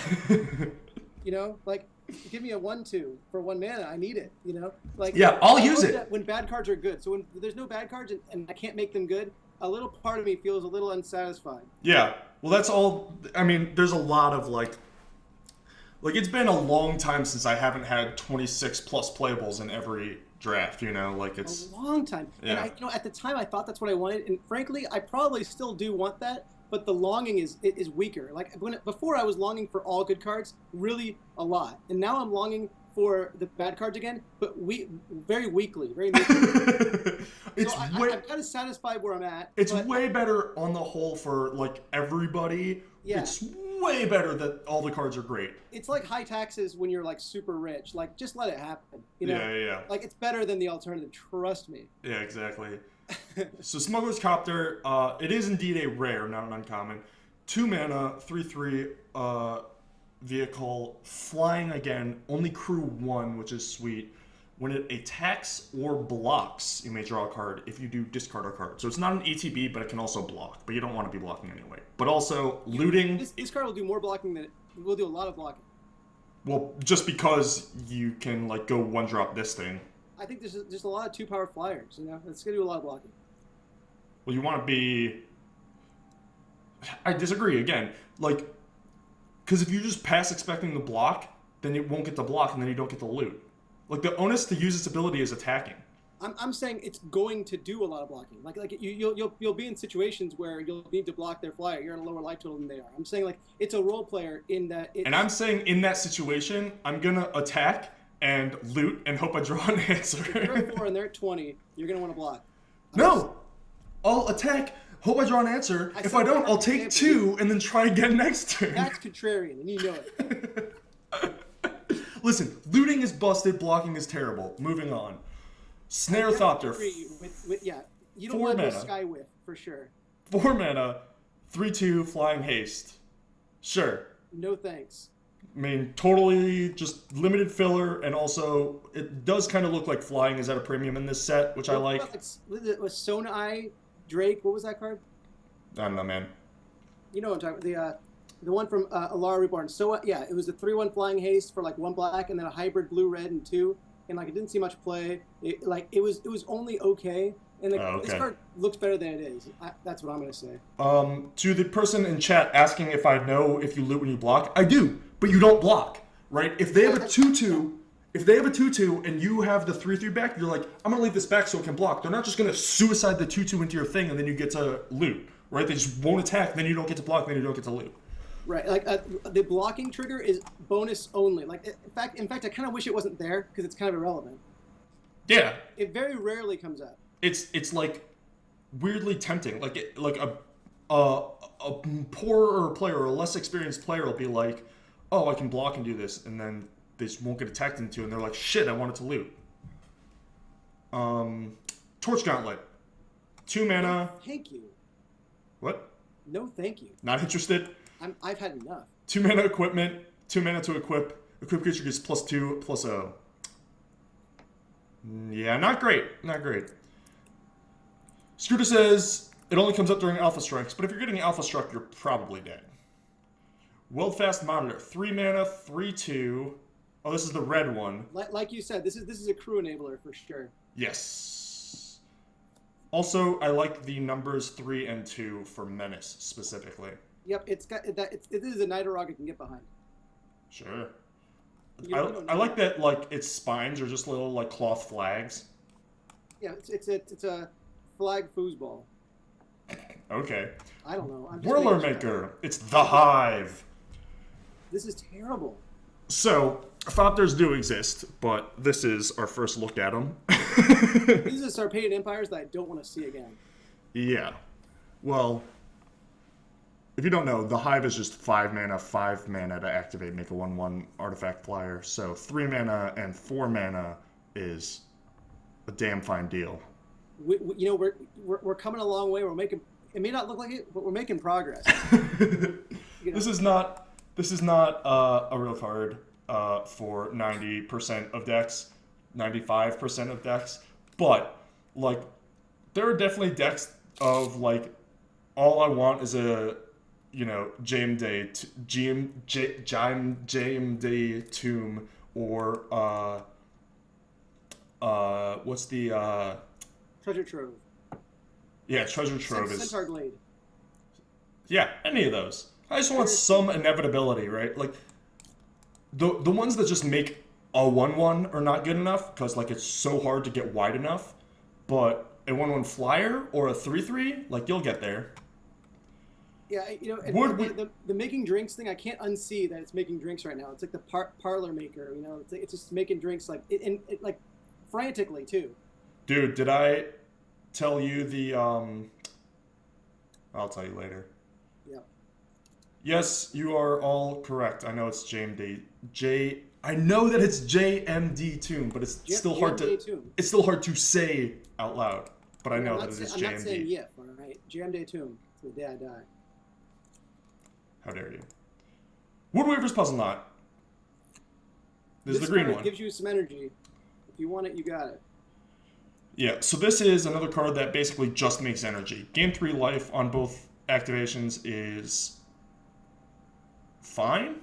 S2: You know, like, give me a 1/2 for 1 mana. I need it. You know, like,
S1: Yeah, I'll
S2: I
S1: use
S2: love
S1: it.
S2: that when bad cards are good. So when there's no bad cards and I can't make them good, a little part of me feels a little unsatisfied.
S1: Yeah. Well, that's all. I mean, there's a lot of like it's been a long time since I haven't had 26 plus playables in every draft. You know, like
S2: A
S1: it's
S2: long time. And
S1: yeah.
S2: at the time I thought that's what I wanted, and frankly, I probably still do want that, but the longing is weaker. Like before I was longing for all good cards really a lot. And now I'm longing for the bad cards again, but very weakly, very meekly. So
S1: it's way
S2: I'm kind of satisfied where I'm at.
S1: it's
S2: But
S1: way better on the whole for like everybody.
S2: yeah,
S1: It's way better that all the cards are great.
S2: it's like high taxes when you're like super rich. Like, just let it happen. You know,
S1: Yeah.
S2: like, it's better than the alternative. Trust me.
S1: Yeah, exactly. So Smuggler's Copter, it is indeed a rare, not an uncommon. 2 mana, 3/3 vehicle, flying again, only crew 1, which is sweet. When it attacks or blocks, you may draw a card. If you do, discard a card. So it's not an ETB, but it can also block. But you don't want to be blocking anyway. But also, looting...
S2: This card will do more blocking than it will do a lot of blocking.
S1: Well, just because you can, like, go one-drop this thing.
S2: I think there's just a lot of 2-power flyers. You know, it's gonna do a lot of blocking.
S1: Well, you want to be... I disagree, again. Like, because if you just pass expecting the block, then it won't get the block, and then you don't get the loot. Like, the onus to use its ability is attacking.
S2: I'm saying it's going to do a lot of blocking. Like you'll be in situations where you'll need to block their flyer. You're on a lower life total than they are. I'm saying, like, it's a role player in that.
S1: And I'm saying in that situation, I'm gonna attack and loot and hope I draw an answer.
S2: If you're at 4 and they're at 20, you're gonna want to block.
S1: No, I'll attack. Hope I draw an answer. If I don't, I'll take 2 and then try again next turn.
S2: That's contrarian, and you know it.
S1: Listen, looting is busted, blocking is terrible. Moving on. Snare Thopter.
S2: Yeah, you don't
S1: 4
S2: want to
S1: mana.
S2: go Sky Whiff for sure.
S1: 4 mana, 3/2 flying haste. Sure.
S2: No thanks.
S1: I mean, totally just limited filler, and also it does kind of look like flying is at a premium in this set, which I like.
S2: Was Sonai Drake? What was that card?
S1: I don't know, man.
S2: You know what I'm talking about. The one from Alara Reborn. So yeah, it was a 3/1 flying haste for like 1 black, and then a hybrid blue red and 2, and like it didn't see much play. It was only okay, and like, this card looks better than it is. That's what I'm gonna say.
S1: To the person in chat asking if I know if you loot when you block, I do, but you don't block, right? If they have a 2/2, if they have a 2/2 and you have the 3/3 back, you're like, I'm gonna leave this back so it can block. They're not just gonna suicide the 2/2 into your thing and then you get to loot, right? They just won't attack, then you don't get to block, then you don't get to loot.
S2: Right, like the blocking trigger is bonus only. Like, in fact, I kind of wish it wasn't there because it's kind of irrelevant.
S1: Yeah.
S2: It very rarely comes up.
S1: It's like weirdly tempting. Like a poorer player or a less experienced player will be like, oh, I can block and do this, and then they just won't get attacked into, and they're like, shit, I wanted to loot. Torch Gauntlet, 2 mana.
S2: Thank you.
S1: What?
S2: No, thank you.
S1: Not interested.
S2: I've had enough.
S1: 2 mana equipment, 2 mana to equip. Equip creature gets +2/+0. Yeah, not great. Not great. Scooter says it only comes up during alpha strikes, but if you're getting alpha struck, you're probably dead. World Fast Monitor, 3 mana, 3/2. Oh, this is the red one.
S2: Like you said, this is a crew enabler for sure.
S1: Yes. Also, I like the numbers 3 and 2 for Menace specifically.
S2: Yep, it's got that. It is a Nightrog I can get behind.
S1: Sure.
S2: I
S1: I like that, like, its spines are just little, like, cloth flags.
S2: Yeah, it's a flag foosball.
S1: Okay.
S2: I don't know.
S1: Boilermaker. It's the Hive.
S2: This is terrible.
S1: So, Thopters do exist, but this is our first look at them.
S2: These are Sarpeian Empires that I don't want to see again.
S1: Yeah. Well, if you don't know, the Hive is just 5 mana, 5 mana to activate, make a 1/1 artifact flyer. So 3 mana and 4 mana is a damn fine deal.
S2: We're coming a long way. We're making. It may not look like it, but we're making progress.
S1: This is not a real card for 90% of decks, 95% of decks, but like there are definitely decks of like all I want is a JMD JMD Tomb or what's the
S2: Treasure Trove.
S1: yeah, Treasure Trove is
S2: Centaur Glade.
S1: yeah, any of those. I just want some inevitability, right? Like the ones that just make a 1/1 are not good enough because like it's so hard to get wide enough. But a 1/1 flyer or a 3/3, like you'll get there.
S2: Yeah, you know,
S1: Would we?
S2: the making drinks thing, I can't unsee that it's making drinks right now. It's like the parlor maker, you know. It's like, it's just making drinks like like frantically too.
S1: Dude, did I tell you the I'll tell you later.
S2: Yeah.
S1: Yes, you are all correct. I know it's JMD. I know that it's JMD Tomb, but it's still hard to
S2: Tomb.
S1: it's still hard to say out loud. But I know that it is
S2: I'm not saying
S1: JMD.
S2: yet, all right? JMD Tomb. It's the day I die.
S1: How dare you? Woodweaver's Puzzle Knot. This is the green
S2: card
S1: one.
S2: Gives you some energy. If you want it, you got it.
S1: Yeah, so this is another card that basically just makes energy. Gain 3 life on both activations is fine.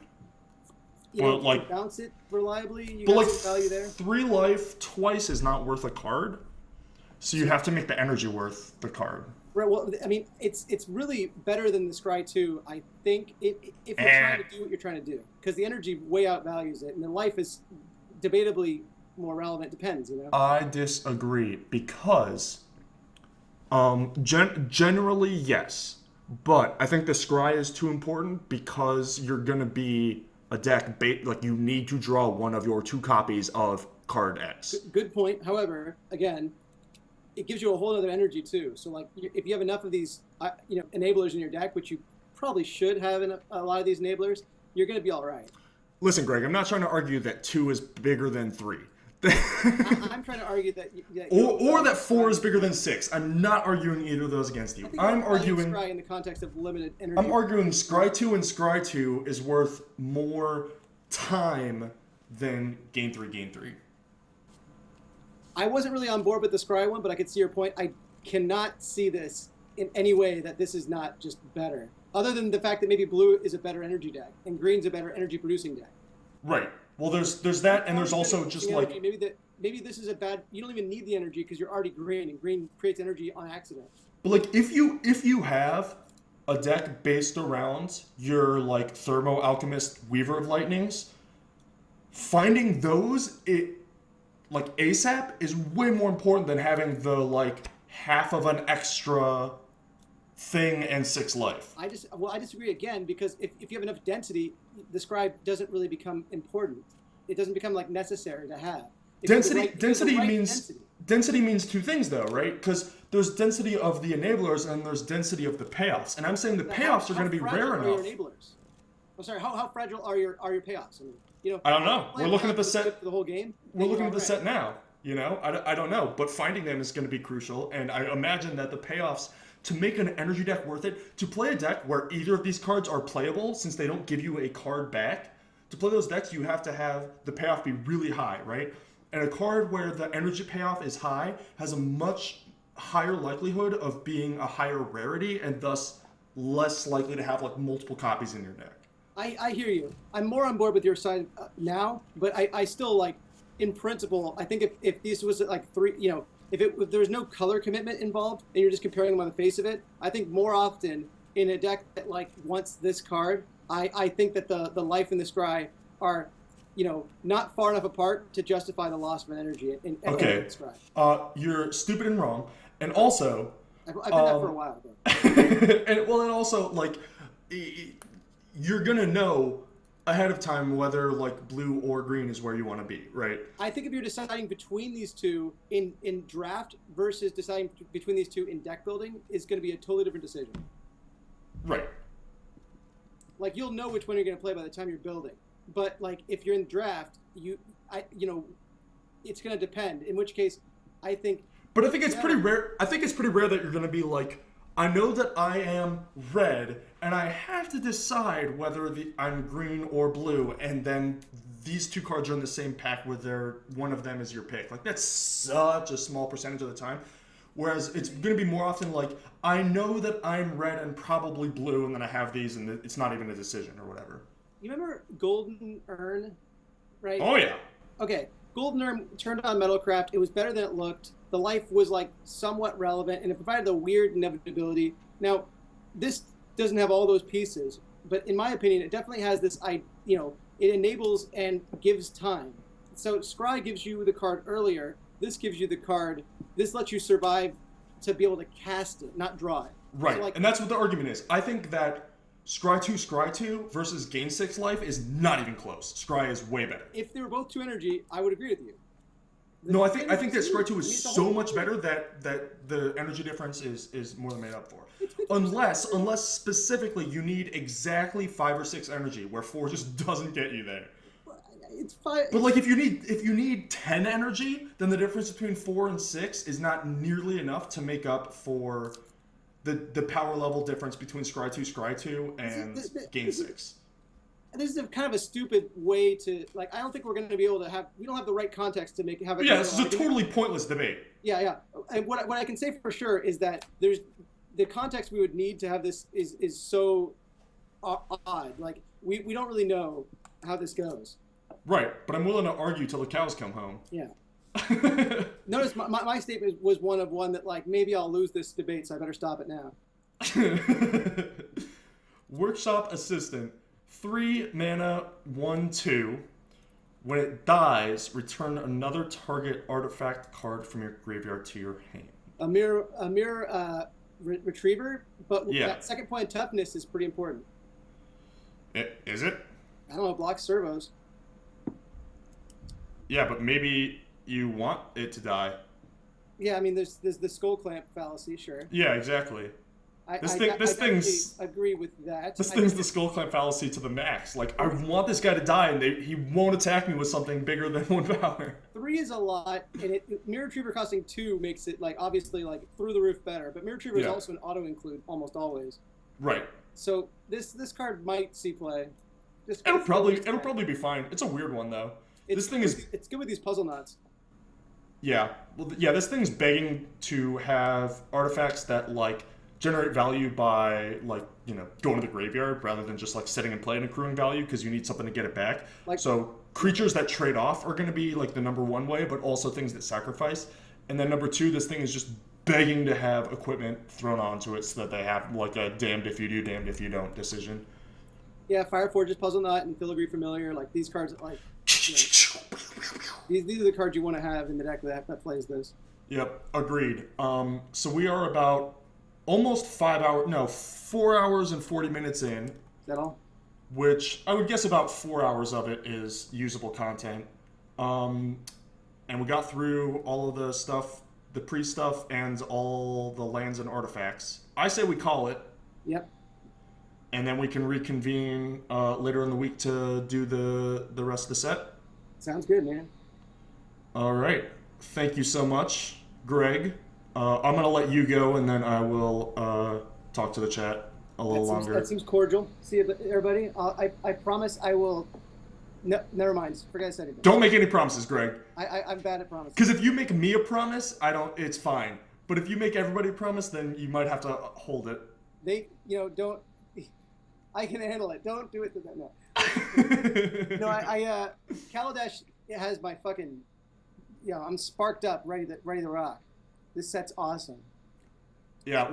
S2: You know, like bounce it reliably. You
S1: but
S2: got
S1: like
S2: some value there.
S1: 3 life twice is not worth a card. So you have to make the energy worth the card.
S2: Right. Well, I mean, it's really better than the Scry 2, I think, if you're trying to do what you're trying to do, because the energy way outvalues it, and the life is debatably more relevant. Depends, you know.
S1: I disagree because, generally yes, but I think the Scry is too important because you're gonna be a deck like you need to draw one of your 2 copies of card X.
S2: Good point. However, again, it gives you a whole other energy too. So like if you have enough of these enablers in your deck, which you probably should have in a lot of these enablers, you're going to be all right.
S1: Listen, Greg, I'm not trying to argue that 2 is bigger than 3.
S2: I'm trying to argue that
S1: or that 4 is bigger than 6. I'm not arguing either of those against you. I'm arguing
S2: Scry in the context of limited energy.
S1: I'm arguing Scry 2 and Scry 2 is worth more time than Gain 3, Gain 3.
S2: I wasn't really on board with the Scry one, but I could see your point. I cannot see this in any way that this is not just better, other than the fact that maybe blue is a better energy deck and green's a better energy producing deck.
S1: Right. Well, there's that, and there's also just like
S2: maybe this is a bad. You don't even need the energy because you're already green, and green creates energy on accident.
S1: But like if you have a deck based around your like Thermo Alchemist Weaver of Lightnings, finding those like ASAP is way more important than having the like half of an extra thing and 6 life.
S2: I disagree again because if you have enough density, the Scribe doesn't really become important. It doesn't become like necessary to have.
S1: Density means 2 things though, right? Because there's density of the enablers and there's density of the payoffs. And I'm saying the payoffs are going to be rare enough.
S2: Your enablers? I'm sorry. How fragile are your payoffs? I mean,
S1: I don't know. We're looking at the set
S2: for the whole game.
S1: We're looking at the set now. I don't know, but finding them is going to be crucial. And I imagine that the payoffs to make an energy deck worth it, to play a deck where either of these cards are playable, since they don't give you a card back. To play those decks, you have to have the payoff be really high, right? And a card where the energy payoff is high has a much higher likelihood of being a higher rarity and thus less likely to have like multiple copies in your deck.
S2: I hear you. I'm more on board with your side now, but I still like, in principle, I think if this was like 3, if there was no color commitment involved and you're just comparing them on the face of it, I think more often in a deck that like wants this card, I think that the life and the Scry are, not far enough apart to justify the loss of an energy in
S1: okay.
S2: Scry.
S1: You're stupid and wrong, and also
S2: I've been that for a while.
S1: and also like you're gonna know ahead of time whether like blue or green is where you want to be, right?
S2: I think if you're deciding between these two in draft versus deciding between these two in deck building is going to be a totally different decision.
S1: Right.
S2: Like you'll know which one you're going to play by the time you're building. But like if you're in draft, it's going to depend. In which case, I think.
S1: But I think it's pretty rare. I think it's pretty rare that you're going to be like, I know that I am red, and I have to decide whether I'm green or blue, and then these 2 cards are in the same pack where one of them is your pick. Like that's such a small percentage of the time. Whereas it's going to be more often like, I know that I'm red and probably blue, and then I have these, and it's not even a decision or whatever.
S2: You remember Golden Urn, right?
S1: Oh, yeah.
S2: Okay, Golden Urn turned on Metalcraft. It was better than it looked. The life was like somewhat relevant, and it provided the weird inevitability. Now, this doesn't have all those pieces, but in my opinion, it definitely has this. It enables and gives time. So Scry gives you the card earlier. This gives you the card. This lets you survive to be able to cast it, not draw it.
S1: Right,
S2: So, like,
S1: and that's what the argument is. I think that Scry 2 versus Gain 6 life is not even close. Scry is way better.
S2: if they were both 2 energy, I would agree with you.
S1: No, I think that Scry 2
S2: I mean,
S1: is
S2: it's a
S1: so
S2: whole-
S1: much better that the energy difference is more than made up for. Unless specifically you need exactly 5 or 6 energy, where 4 just doesn't get you there.
S2: It's fine.
S1: But like if you need 10 energy, then the difference between 4 and 6 is not nearly enough to make up for the power level difference between Scry 2 and Gain 6.
S2: This is kind of a stupid way to, like, I don't think we're going to be able to have, we don't have the right context to have a
S1: Yeah, this is a
S2: argument.
S1: totally pointless debate.
S2: Yeah. And what I can say for sure is that there's the context we would need to have this is so odd. Like, we don't really know how this goes.
S1: Right, but I'm willing to argue till the cows come home.
S2: Yeah. Notice my statement was one that, like, maybe I'll lose this debate, so I better stop it now.
S1: Workshop Assistant, 3 mana, 1/2. When it dies, return another target artifact card from your graveyard to your hand.
S2: A mirror retriever, but
S1: Yeah.
S2: that second point of toughness is pretty important.
S1: Is it?
S2: I don't know, blocks servos.
S1: Yeah, but maybe you want it to die.
S2: Yeah, I mean, there's the skull clamp fallacy, sure.
S1: Yeah, exactly.
S2: I
S1: thing's
S2: agree with that.
S1: This thing's the skull clamp fallacy to the max. Like, I want this guy to die, and he won't attack me with something bigger than 1 power.
S2: 3 is a lot, and mirror retriever costing 2 makes it, like, obviously, like, through the roof better. But mirror retriever is also an auto include almost always.
S1: Right.
S2: So this card might see play.
S1: It'll probably be fine. It's a weird one though. It's
S2: good with these puzzle knots.
S1: Yeah. Well, yeah. This thing's begging to have artifacts that like generate value by like going to the graveyard rather than just like sitting and play and accruing value because you need something to get it back.
S2: Like,
S1: so creatures that trade off are going to be like the number 1 way, but also things that sacrifice. And then number 2, this thing is just begging to have equipment thrown onto it so that they have like a damned if you do, damned if you don't decision.
S2: Yeah, Fireforge's Puzzle Knot and Filigree Familiar, like these cards, like these are the cards you want to have in the deck that plays this.
S1: Yep, agreed. So we are about almost 4 hours and 40 minutes in.
S2: Is that all?
S1: Which I would guess about 4 hours of it is usable content. And we got through all of the stuff, the pre-stuff, and all the lands and artifacts. I say we call it.
S2: Yep.
S1: And then we can reconvene later in the week to do the rest of the set.
S2: Sounds good, man.
S1: All right. Thank you so much, Greg. I'm going to let you go, and then I will talk to the chat a little longer.
S2: That seems cordial. See you, everybody. I promise I will... No, never mind. Forget I said anything.
S1: Don't make any promises, Greg.
S2: I'm bad at promises.
S1: Because if you make me a promise, it's fine. But if you make everybody a promise, then you might have to hold it.
S2: Don't... I can handle it. Don't do it to them. No. No, Kaladesh has my fucking... I'm sparked up, ready to rock. This set's awesome.
S1: Yeah,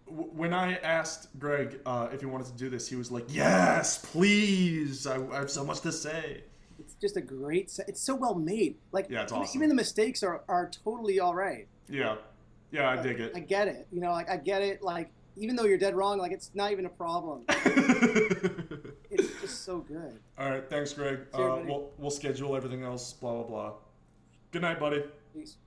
S1: when I asked Greg if he wanted to do this, he was like, yes, please. I have so much to say.
S2: It's just a great set. It's so well made. Like,
S1: yeah, it's awesome.
S2: Even the mistakes are totally all right.
S1: Yeah, I dig it.
S2: I get it. I get it. Like, even though you're dead wrong, like, it's not even a problem. It's just so good.
S1: All right, thanks, Greg. We'll schedule everything else, blah, blah, blah. Good night, buddy.
S2: Peace.